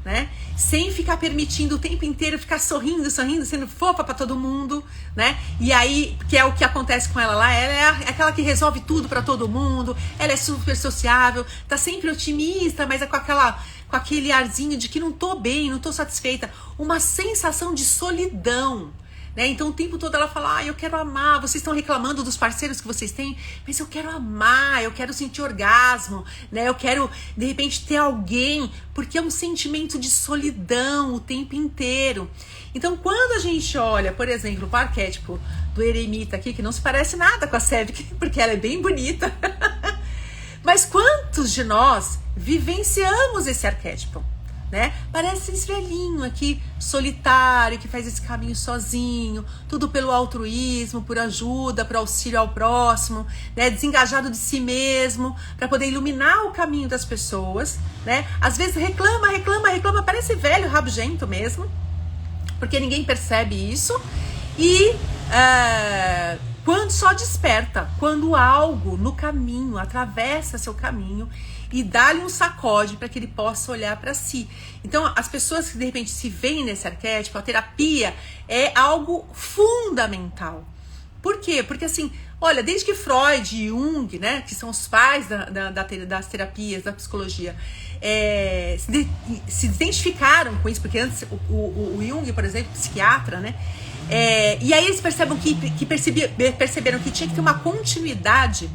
né? Sem ficar permitindo o tempo inteiro ficar sorrindo, sendo fofa para todo mundo, né? E aí, que é o que acontece com ela lá, ela é aquela que resolve tudo para todo mundo, ela é super sociável, tá sempre otimista, mas é com aquele arzinho de que não tô bem, não tô satisfeita, uma sensação de solidão, né? Então o tempo todo ela fala, eu quero amar, vocês estão reclamando dos parceiros que vocês têm, mas eu quero amar, eu quero sentir orgasmo, né? Eu quero de repente ter alguém, porque é um sentimento de solidão o tempo inteiro. Então quando a gente olha, por exemplo, o arquétipo do Eremita aqui, que não se parece nada com a Sevik, porque ela é bem bonita, mas quantos de nós vivenciamos esse arquétipo, né? Parece esse velhinho aqui, solitário, que faz esse caminho sozinho, tudo pelo altruísmo, por ajuda, por auxílio ao próximo, né? Desengajado de si mesmo, para poder iluminar o caminho das pessoas, né? Às vezes reclama, parece velho, rabugento mesmo, porque ninguém percebe isso. E quando só desperta, quando algo no caminho atravessa seu caminho e dá-lhe um sacode para que ele possa olhar para si. Então, as pessoas que de repente se veem nesse arquétipo, a terapia é algo fundamental. Por quê? Porque assim, olha, desde que Freud e Jung, né, que são os pais das terapias, da psicologia, se identificaram com isso, porque antes o Jung, por exemplo, psiquiatra, né, e aí eles perceberam que tinha que ter uma continuidade,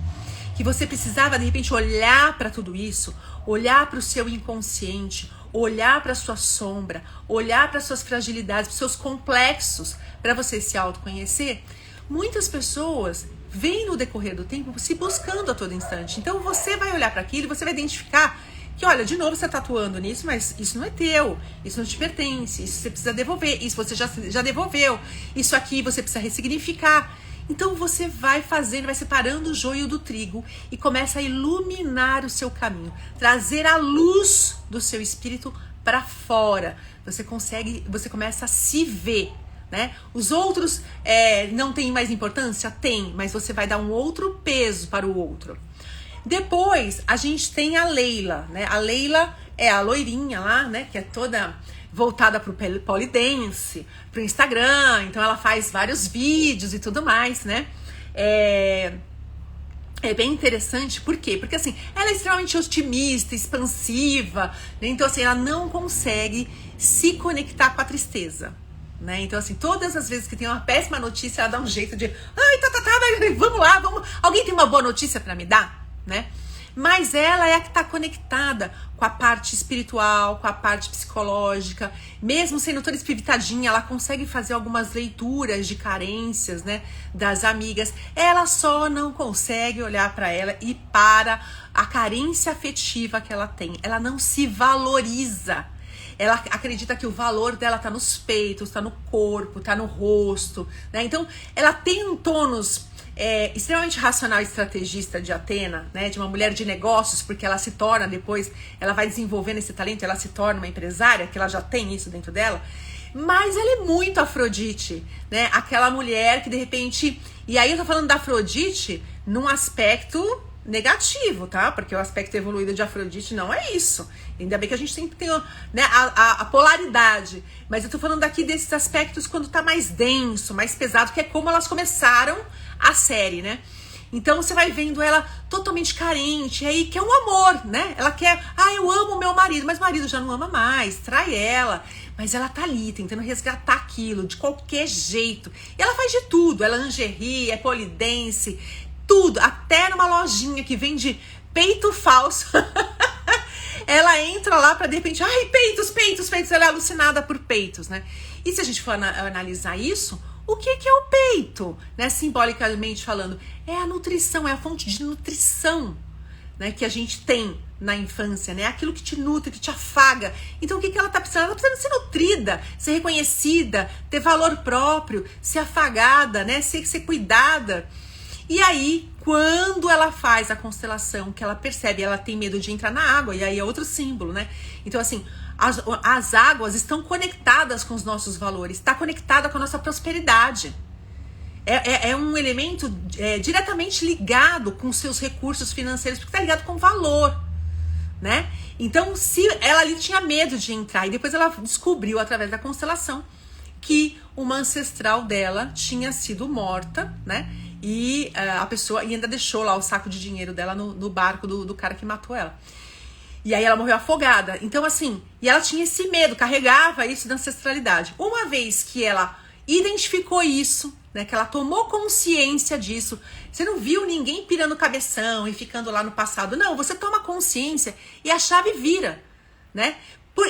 que você precisava de repente olhar para tudo isso, olhar para o seu inconsciente, olhar para a sua sombra, olhar para as suas fragilidades, para os seus complexos, para você se autoconhecer. Muitas pessoas vêm no decorrer do tempo se buscando a todo instante. Então você vai olhar para aquilo e você vai identificar que, olha, de novo você está atuando nisso, mas isso não é teu, isso não te pertence, isso você precisa devolver, isso você já devolveu, isso aqui você precisa ressignificar. Então você vai fazendo, vai separando o joio do trigo e começa a iluminar o seu caminho, trazer a luz do seu espírito para fora. Você começa a se ver. Né? Os outros não têm mais importância? Tem, mas você vai dar um outro peso para o outro. Depois, a gente tem a Leila, né? A Leila é a loirinha lá, né? Que é toda voltada para o polidense, para o Instagram. Então, ela faz vários vídeos e tudo mais, né? É bem interessante, por quê? Porque assim, ela é extremamente otimista, expansiva, né? Então assim, ela não consegue se conectar com a tristeza. Né? Então assim, todas as vezes que tem uma péssima notícia, ela dá um jeito de vamos lá, alguém tem uma boa notícia para me dar, né? Mas ela é a que está conectada com a parte espiritual, com a parte psicológica, mesmo sendo toda espiritadinha, ela consegue fazer algumas leituras de carências, né, das amigas. Ela só não consegue olhar para ela e para a carência afetiva que ela tem. Ela não se valoriza. Ela acredita que o valor dela tá nos peitos, tá no corpo, tá no rosto, né? Então, ela tem um tônus extremamente racional e estrategista de Atena, né? De uma mulher de negócios, porque ela se torna depois, ela vai desenvolvendo esse talento, ela se torna uma empresária, que ela já tem isso dentro dela. Mas ela é muito Afrodite, né? Aquela mulher que de repente... E aí eu tô falando da Afrodite num aspecto negativo, tá? Porque o aspecto evoluído de Afrodite não é isso. Ainda bem que a gente sempre tem, né, a polaridade. Mas eu tô falando aqui desses aspectos quando tá mais denso, mais pesado, que é como elas começaram a série, né? Então você vai vendo ela totalmente carente, aí quer um amor, né? Ela quer, eu amo meu marido, mas o marido já não ama mais, trai ela. Mas ela tá ali, tentando resgatar aquilo de qualquer jeito. E ela faz de tudo, ela é lingerie, é polidense, tudo, até numa lojinha que vende peito falso. Ela entra lá pra de repente, peitos, ela é alucinada por peitos, né? E se a gente for analisar isso, o que é o peito, né? Simbolicamente falando, é a nutrição, é a fonte de nutrição, né? Que a gente tem na infância, né? Aquilo que te nutre, que te afaga. Então o que ela tá precisando? Ela tá precisando ser nutrida, ser reconhecida, ter valor próprio, ser afagada, né? Ser cuidada. E aí, quando ela faz a constelação, que ela percebe, ela tem medo de entrar na água, e aí é outro símbolo, né? Então, assim, as águas estão conectadas com os nossos valores, está conectada com a nossa prosperidade. É um elemento diretamente ligado com os seus recursos financeiros, porque está ligado com valor, né? Então, se ela ali tinha medo de entrar, e depois ela descobriu, através da constelação, que uma ancestral dela tinha sido morta, né? E a pessoa ainda deixou lá o saco de dinheiro dela no barco do cara que matou ela. E aí ela morreu afogada. Então assim, e ela tinha esse medo, carregava isso da ancestralidade. Uma vez que ela identificou isso, né, que ela tomou consciência disso, você não viu ninguém pirando cabeção e ficando lá no passado. Não, você toma consciência e a chave vira, né?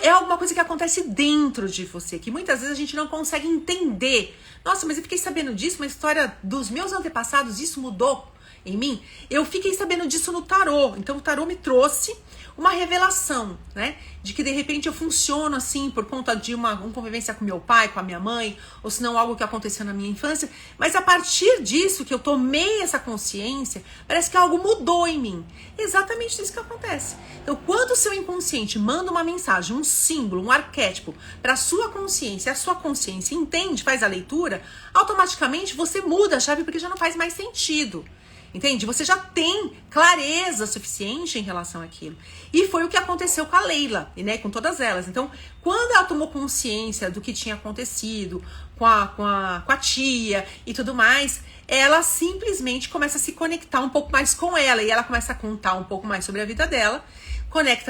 É alguma coisa que acontece dentro de você, que muitas vezes a gente não consegue entender. Nossa, mas eu fiquei sabendo disso, uma história dos meus antepassados, isso mudou em mim. Eu fiquei sabendo disso no tarô. Então o tarô me trouxe uma revelação, né? De que de repente eu funciono assim por conta de uma convivência com meu pai, com a minha mãe, ou se não algo que aconteceu na minha infância. Mas a partir disso que eu tomei essa consciência, parece que algo mudou em mim. Exatamente isso que acontece. Então quando o seu inconsciente manda uma mensagem, um símbolo, um arquétipo para a sua consciência, a sua consciência entende, faz a leitura, automaticamente você muda a chave porque já não faz mais sentido. Entende? Você já tem clareza suficiente em relação àquilo. E foi o que aconteceu com a Leila, né? Com todas elas. Então, quando ela tomou consciência do que tinha acontecido com a tia e tudo mais, ela simplesmente começa a se conectar um pouco mais com ela. E ela começa a contar um pouco mais sobre a vida dela.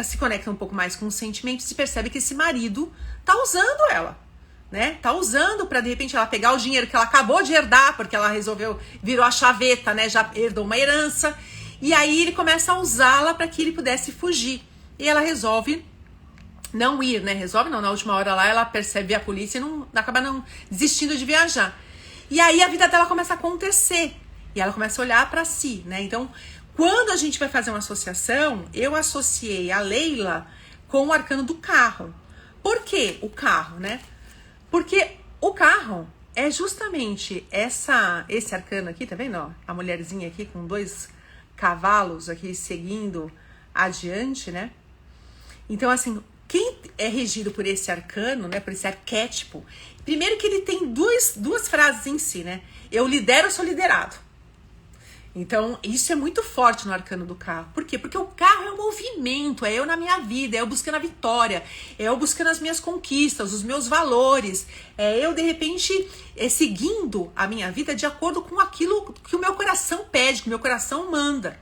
Se conecta um pouco mais com os sentimentos e percebe que esse marido tá usando ela. Né? Tá usando pra de repente ela pegar o dinheiro que ela acabou de herdar, porque ela virou a chaveta, né? Já herdou uma herança. E aí ele começa a usá-la para que ele pudesse fugir. E ela resolve não ir, né? Resolve não, na última hora lá ela percebe a polícia e acaba não desistindo de viajar. E aí a vida dela começa a acontecer. E ela começa a olhar pra si, né? Então, quando a gente vai fazer uma associação, eu associei a Leila com o arcano do carro. Por que o carro, né? Porque o carro é justamente esse arcano aqui, tá vendo? Ó, a mulherzinha aqui com 2 cavalos aqui seguindo adiante, né? Então, assim, quem é regido por esse arcano, né? Por esse arquétipo, primeiro que ele tem duas frases em si, né? Eu lidero, eu sou liderado. Então, isso é muito forte no arcano do carro. Por quê? Porque o carro é o movimento, é eu na minha vida, é eu buscando a vitória, é eu buscando as minhas conquistas, os meus valores, é eu, de repente, seguindo a minha vida de acordo com aquilo que o meu coração pede, que o meu coração manda.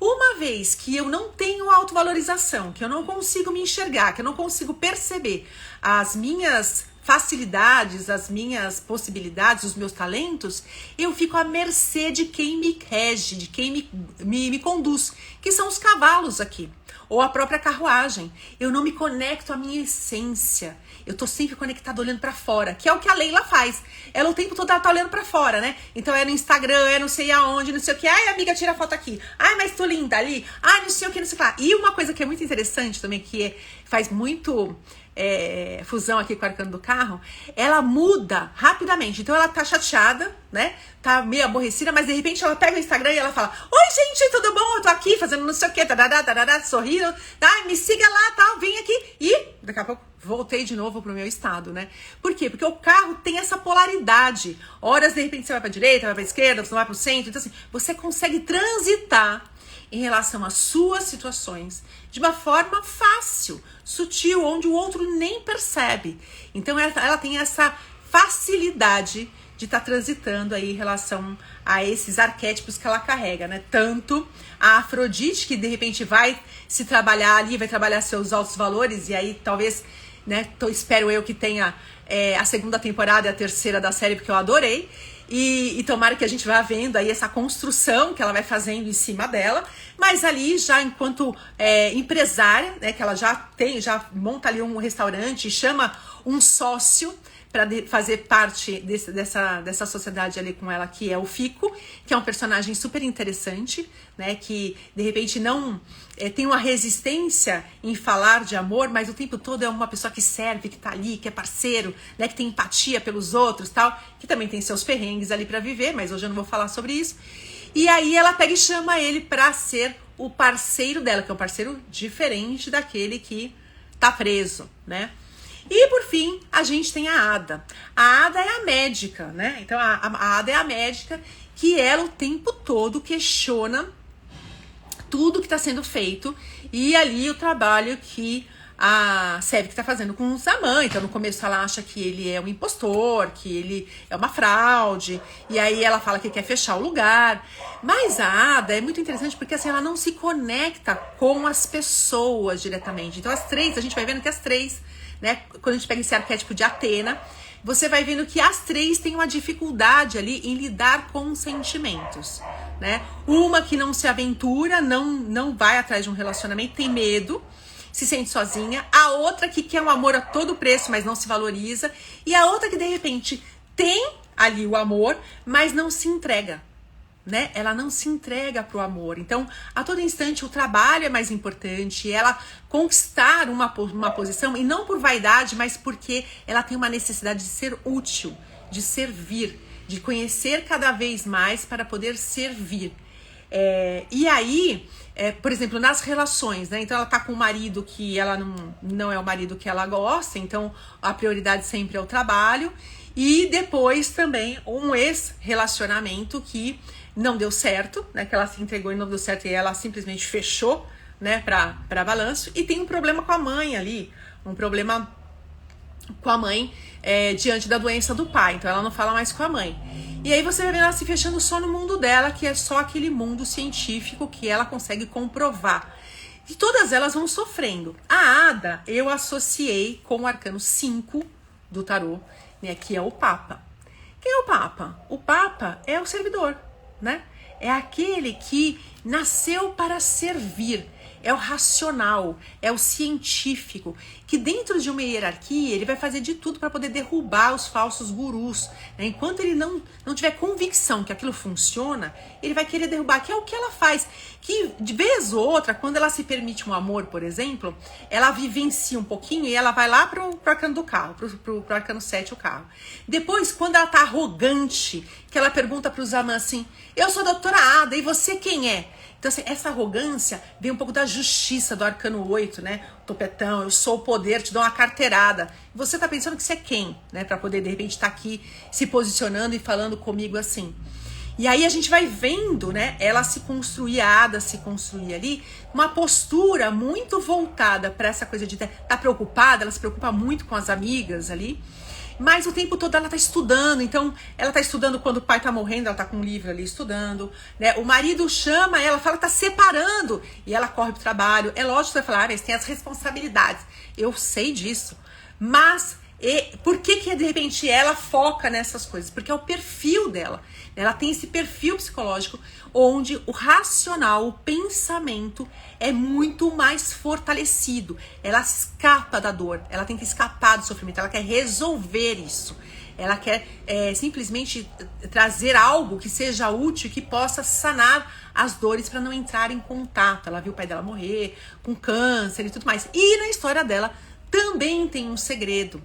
Uma vez que eu não tenho autovalorização, que eu não consigo me enxergar, que eu não consigo perceber as minhas facilidades, as minhas possibilidades, os meus talentos, eu fico à mercê de quem me rege, de quem me conduz, que são os cavalos aqui, ou a própria carruagem. Eu não me conecto à minha essência. Eu tô sempre conectada olhando pra fora, que é o que a Leila faz. Ela o tempo todo ela tá olhando pra fora, né? Então é no Instagram, é não sei aonde, não sei o que. Ai, amiga, tira foto aqui. Ai, mas tô linda ali. Ai, não sei o que, não sei o que lá. E uma coisa que é muito interessante também, que faz muito fusão aqui com o arcano do carro, ela muda rapidamente. Então ela tá chateada, né? Tá meio aborrecida, mas de repente ela pega o Instagram e ela fala: oi, gente, tudo bom? Eu tô aqui fazendo não sei o que, sorrindo, tá? Me siga lá, tal, vem aqui. E daqui a pouco voltei de novo pro meu estado, né? Por quê? Porque o carro tem essa polaridade. Horas, de repente, você vai pra direita, vai pra esquerda, você vai pro centro. Então, assim, você consegue transitar em relação às suas situações de uma forma fácil, sutil, onde o outro nem percebe. Então, ela tem essa facilidade de estar transitando aí em relação a esses arquétipos que ela carrega, né? Tanto a Afrodite, que de repente vai se trabalhar ali, vai trabalhar seus altos valores, e aí talvez, né, espero eu que tenha a segunda temporada e a terceira da série, porque eu adorei. E tomara que a gente vá vendo aí essa construção que ela vai fazendo em cima dela, mas ali já enquanto empresária, né, que ela já monta ali um restaurante, chama um sócio para fazer parte dessa sociedade ali com ela, que é o Fico, que é um personagem super interessante, né, que de repente não tem uma resistência em falar de amor, mas o tempo todo é uma pessoa que serve, que tá ali, que é parceiro, né, que tem empatia pelos outros, tal, que também tem seus perrengues ali para viver, mas hoje eu não vou falar sobre isso. E aí ela pega e chama ele para ser o parceiro dela, que é um parceiro diferente daquele que tá preso, né? E por fim, a gente tem a Ada. A Ada é a médica, né? Então a Ada é a médica que ela o tempo todo questiona tudo que está sendo feito e ali o trabalho que a Sevik está fazendo com o Zaman. Então no começo ela acha que ele é um impostor, que ele é uma fraude, e aí ela fala que quer fechar o lugar. Mas a Ada é muito interessante porque assim, ela não se conecta com as pessoas diretamente. Então as três, a gente vai vendo que as três, né, quando a gente pega esse arquétipo de Atena, você vai vendo que as três têm uma dificuldade ali em lidar com sentimentos, né? Uma que não se aventura, não vai atrás de um relacionamento, tem medo, se sente sozinha. A outra que quer um amor a todo preço, mas não se valoriza. E a outra que de repente tem ali o amor, mas não se entrega, né? Ela não se entrega pro amor. Então, a todo instante, o trabalho é mais importante, ela conquistar uma posição, e não por vaidade, mas porque ela tem uma necessidade de ser útil, de servir, de conhecer cada vez mais para poder servir. E aí, por exemplo, nas relações, né? Então ela tá com um marido que ela não é o marido que ela gosta, então a prioridade sempre é o trabalho. E depois também um ex-relacionamento que não deu certo, né? Que ela se entregou e não deu certo e ela simplesmente fechou, né? Pra balanço. E tem um problema com a mãe ali, um problema com a mãe diante da doença do pai. Então ela não fala mais com a mãe. E aí você vai ver ela se fechando só no mundo dela, que é só aquele mundo científico que ela consegue comprovar. E todas elas vão sofrendo. A Ada eu associei com o arcano 5 do tarô, né, que é o Papa. Quem é o Papa? O Papa é o servidor, né? É aquele que nasceu para servir. É o racional, é o científico, que dentro de uma hierarquia ele vai fazer de tudo para poder derrubar os falsos gurus, né? Enquanto ele não tiver convicção que aquilo funciona, ele vai querer derrubar, que é o que ela faz. Que de vez ou outra, quando ela se permite um amor, por exemplo, ela vivencia um pouquinho e ela vai lá pro arcano do carro, pro arcano 7 o carro. Depois, quando ela tá arrogante, que ela pergunta pros amants assim, eu sou a doutora Ada, e você quem é? Então, assim, essa arrogância vem um pouco da justiça do arcano 8, né? Topetão, eu sou o poder, te dou uma carteirada. Você tá pensando que você é quem, né? Pra poder, de repente, estar aqui se posicionando e falando comigo assim. E aí a gente vai vendo, né? Ela se construir, a Ada se construir ali, uma postura muito voltada para essa coisa de estar preocupada, ela se preocupa muito com as amigas ali. Mas o tempo todo ela tá estudando, então ela tá estudando quando o pai tá morrendo, ela tá com um livro ali estudando, né? O marido chama ela, fala que tá separando, e ela corre pro trabalho. É lógico que você vai falar, mas tem as responsabilidades. Eu sei disso, mas por que de repente ela foca nessas coisas? Porque é o perfil dela. Ela tem esse perfil psicológico onde o racional, o pensamento é muito mais fortalecido. Ela escapa da dor, ela tem que escapar do sofrimento, ela quer resolver isso. Ela quer simplesmente trazer algo que seja útil, que possa sanar as dores para não entrar em contato. Ela viu o pai dela morrer com câncer e tudo mais. E na história dela também tem um segredo.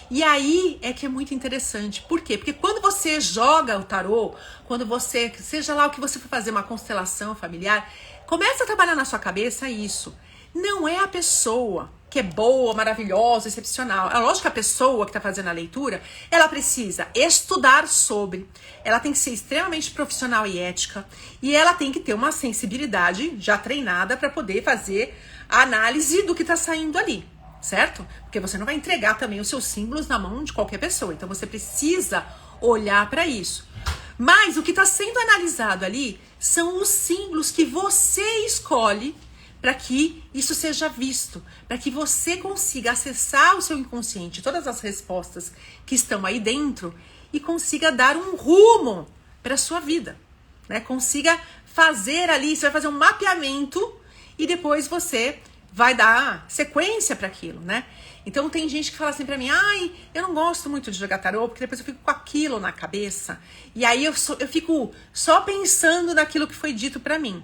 E aí é que é muito interessante. Por quê? Porque quando você joga o tarô, quando você, seja lá o que você for fazer, uma constelação familiar, começa a trabalhar na sua cabeça isso. Não é a pessoa que é boa, maravilhosa, excepcional. É lógico que a pessoa que está fazendo a leitura, ela precisa estudar sobre, ela tem que ser extremamente profissional e ética, e ela tem que ter uma sensibilidade já treinada para poder fazer a análise do que está saindo ali. Certo? Porque você não vai entregar também os seus símbolos na mão de qualquer pessoa. Então você precisa olhar para isso. Mas o que está sendo analisado ali são os símbolos que você escolhe para que isso seja visto, para que você consiga acessar o seu inconsciente, todas as respostas que estão aí dentro e consiga dar um rumo para a sua vida, né? Consiga fazer ali, você vai fazer um mapeamento e depois você vai dar sequência para aquilo, né? Então tem gente que fala assim pra mim, ai, eu não gosto muito de jogar tarô, porque depois eu fico com aquilo na cabeça, e aí eu fico só pensando naquilo que foi dito pra mim.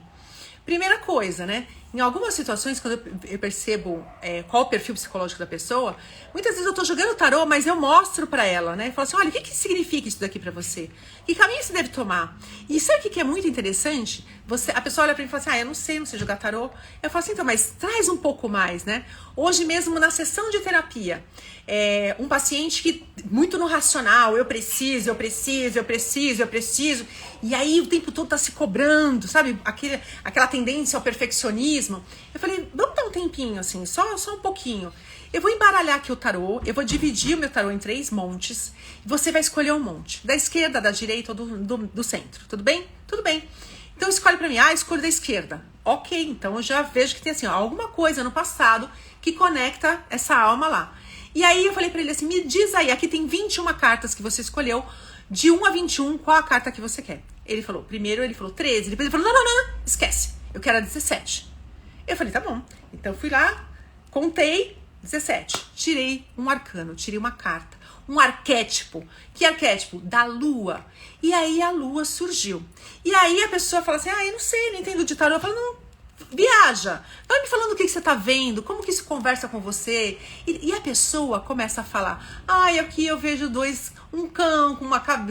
Primeira coisa, né? Em algumas situações, quando eu percebo qual o perfil psicológico da pessoa, muitas vezes eu tô jogando tarô, mas eu mostro pra ela, né? Eu falo assim, olha, o que significa isso daqui pra você? Que caminho você deve tomar? E sabe o que é muito interessante? A pessoa olha pra mim e fala assim, eu não sei jogar tarô. Eu falo assim, então, mas traz um pouco mais, né? Hoje mesmo, na sessão de terapia, um paciente que, muito no racional, eu preciso, e aí o tempo todo tá se cobrando, sabe? Aquela tendência ao perfeccionismo. Eu falei, vamos dar um tempinho, assim, só um pouquinho. Eu vou embaralhar aqui o tarô, eu vou dividir o meu tarô em 3 montes, e você vai escolher um monte, da esquerda, da direita ou do centro, tudo bem? Tudo bem. Então escolhe pra mim, escolho da esquerda. Ok, então eu já vejo que tem assim, alguma coisa no passado que conecta essa alma lá. E aí eu falei pra ele assim, me diz aí, aqui tem 21 cartas que você escolheu, de 1 a 21, qual a carta que você quer? Ele falou, primeiro ele falou 13, depois ele falou, não, esquece, eu quero a 17. Eu falei, tá bom. Então fui lá, contei 17, tirei um arcano, tirei uma carta, um arquétipo. Que arquétipo? Da lua. E aí a lua surgiu. E aí a pessoa fala assim, eu não sei, não entendo de tarô. Eu falo, não, Viaja, vai me falando o que você tá vendo, como que isso conversa com você. E a pessoa começa a falar, ai, aqui eu vejo um cão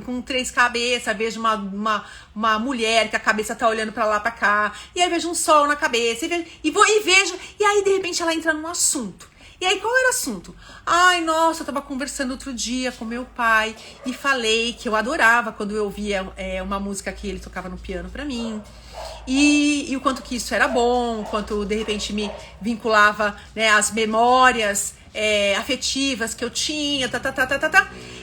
com 3 cabeças, vejo uma mulher que a cabeça tá olhando pra lá, pra cá, e aí vejo um sol na cabeça, e vejo, e aí de repente ela entra num assunto. E aí, qual era o assunto? Ai, nossa, eu tava conversando outro dia com meu pai e falei que eu adorava quando eu ouvia uma música que ele tocava no piano pra mim. E o quanto que isso era bom, o quanto de repente me vinculava, né, as memórias afetivas que eu tinha,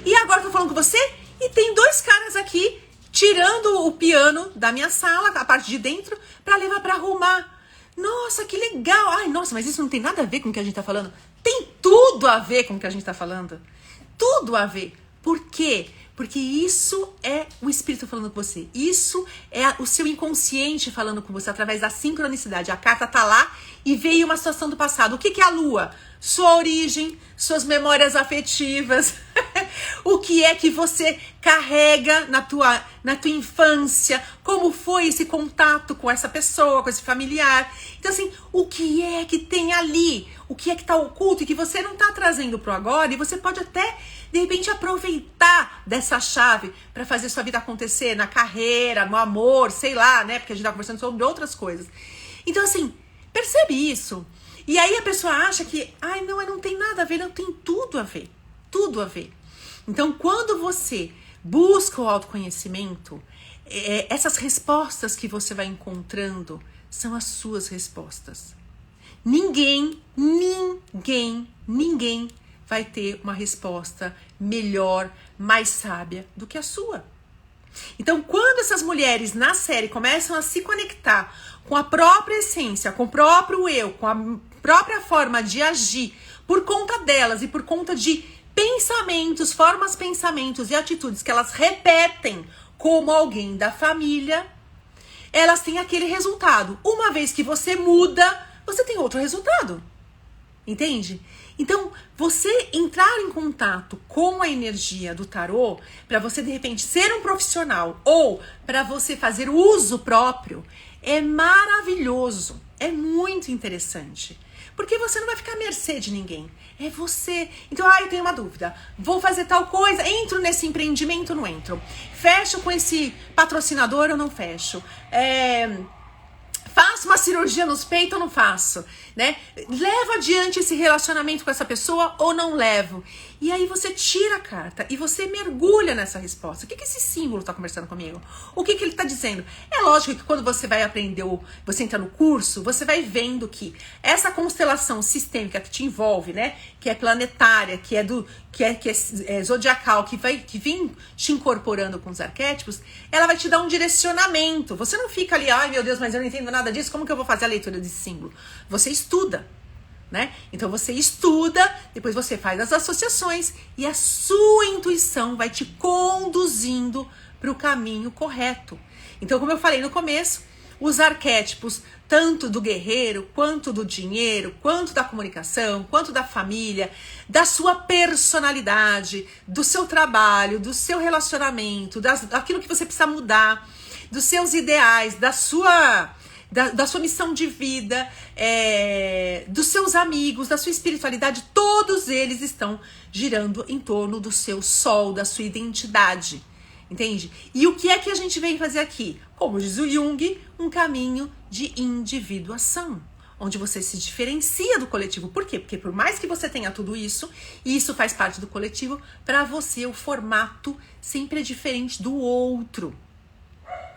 E agora eu tô falando com você e tem 2 caras aqui tirando o piano da minha sala, a parte de dentro, pra levar pra arrumar. Nossa, que legal! Ai, nossa, mas isso não tem nada a ver com o que a gente tá falando. Tem tudo a ver com o que a gente tá falando. Tudo a ver. Por quê? Porque isso é o espírito falando com você. Isso é o seu inconsciente falando com você através da sincronicidade. A carta tá lá e veio uma situação do passado. O que é a lua? Sua origem, suas memórias afetivas. O que é que você carrega na tua infância? Como foi esse contato com essa pessoa, com esse familiar? Então, assim, o que é que tem ali? O que é que tá oculto e que você não tá trazendo pro agora? E você pode até, de repente, aproveitar dessa chave para fazer sua vida acontecer na carreira, no amor, sei lá, né? Porque a gente tá conversando sobre outras coisas. Então, assim, percebe isso. E aí a pessoa acha que, ai, não tem nada a ver. Não, tem tudo a ver. Tudo a ver. Então, quando você busca o autoconhecimento, essas respostas que você vai encontrando são as suas respostas. Ninguém vai ter uma resposta melhor, mais sábia do que a sua. Então, quando essas mulheres na série começam a se conectar com a própria essência, com o próprio eu, com a própria forma de agir, por conta delas e por conta de pensamentos e atitudes que elas repetem como alguém da família, elas têm aquele resultado. Uma vez que você muda, você tem outro resultado. Entende? Então, você entrar em contato com a energia do tarô, para você de repente ser um profissional ou para você fazer uso próprio, é maravilhoso, é muito interessante. Porque você não vai ficar à mercê de ninguém. É você. Então, eu tenho uma dúvida. Vou fazer tal coisa, entro nesse empreendimento ou não entro? Fecho com esse patrocinador ou não fecho? Faço uma cirurgia nos peitos ou não faço? Né? Levo adiante esse relacionamento com essa pessoa ou não levo? E aí você tira a carta e você mergulha nessa resposta. O que esse símbolo está conversando comigo? O que ele está dizendo? É lógico que quando você vai aprender, você entra no curso, você vai vendo que essa constelação sistêmica que te envolve, né? Que é planetária, que é zodiacal, que vem te incorporando com os arquétipos, ela vai te dar um direcionamento. Você não fica ali, ai meu Deus, mas eu não entendo nada disso, como que eu vou fazer a leitura desse símbolo? Você estuda. Né? Então você estuda, depois você faz as associações e a sua intuição vai te conduzindo para o caminho correto. Então, como eu falei no começo, os arquétipos, tanto do guerreiro, quanto do dinheiro, quanto da comunicação, quanto da família, da sua personalidade, do seu trabalho, do seu relacionamento, daquilo que você precisa mudar, dos seus ideais, da sua missão de vida, dos seus amigos, da sua espiritualidade, todos eles estão girando em torno do seu sol, da sua identidade, entende? E o que é que a gente vem fazer aqui? Como diz o Jung, um caminho de individuação, onde você se diferencia do coletivo. Por quê? Porque por mais que você tenha tudo isso, e isso faz parte do coletivo, para você o formato sempre é diferente do outro.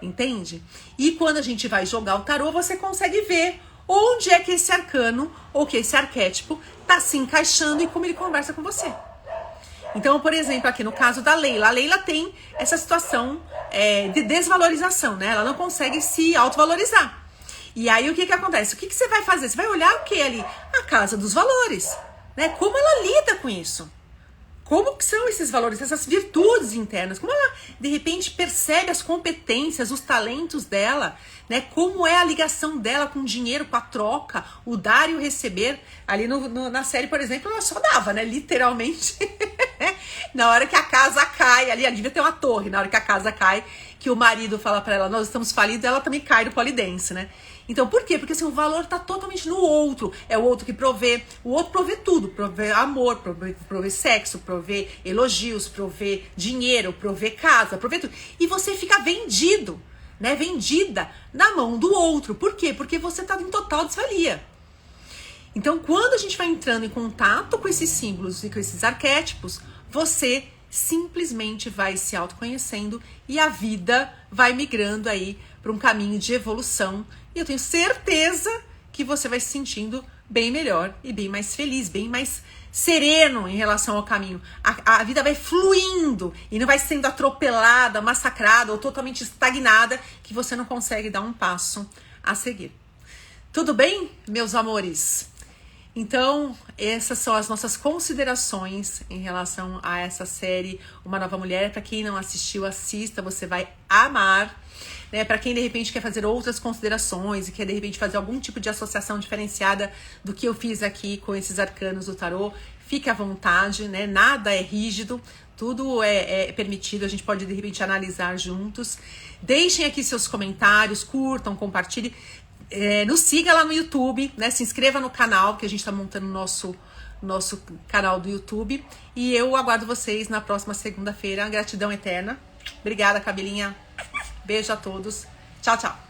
Entende? E quando a gente vai jogar o tarô, você consegue ver onde é que esse arcano ou que esse arquétipo tá se encaixando e como ele conversa com você. Então, por exemplo, aqui no caso da Leila, a Leila tem essa situação de desvalorização, né? Ela não consegue se autovalorizar. E aí o que acontece? O que você vai fazer? Você vai olhar o que ali? A casa dos valores, né? Como ela lida com isso? Como que são esses valores, essas virtudes internas? Como ela, de repente, percebe as competências, os talentos dela, né? Como é a ligação dela com o dinheiro, com a troca, o dar e o receber. Ali na série, por exemplo, ela só dava, né? Literalmente. Na hora que a casa cai, ali devia ter uma torre, na hora que a casa cai, que o marido fala pra ela, nós estamos falidos, ela também cai do polidense, né? Então, por quê? Porque assim, o valor tá totalmente no outro. É o outro que provê. O outro provê tudo. Provê amor, provê sexo, provê elogios, provê dinheiro, provê casa, provê tudo. E você fica vendido, né? Vendida na mão do outro. Por quê? Porque você tá em total desvalia. Então, quando a gente vai entrando em contato com esses símbolos e com esses arquétipos, você simplesmente vai se autoconhecendo e a vida vai migrando aí para um caminho de evolução. E eu tenho certeza que você vai se sentindo bem melhor e bem mais feliz, bem mais sereno em relação ao caminho. A vida vai fluindo e não vai sendo atropelada, massacrada ou totalmente estagnada que você não consegue dar um passo a seguir. Tudo bem, meus amores? Então, essas são as nossas considerações em relação a essa série Uma Nova Mulher. Para quem não assistiu, assista, você vai amar. Né? Para quem de repente quer fazer outras considerações e quer de repente fazer algum tipo de associação diferenciada do que eu fiz aqui com esses arcanos do tarô, fique à vontade, né? Nada é rígido, tudo é permitido, a gente pode de repente analisar juntos. Deixem aqui seus comentários, curtam, compartilhem. Nos siga lá no YouTube, né? Se inscreva no canal, que a gente está montando nosso canal do YouTube. E eu aguardo vocês na próxima segunda-feira. Gratidão eterna. Obrigada, Cabelinha. Beijo a todos. Tchau, tchau.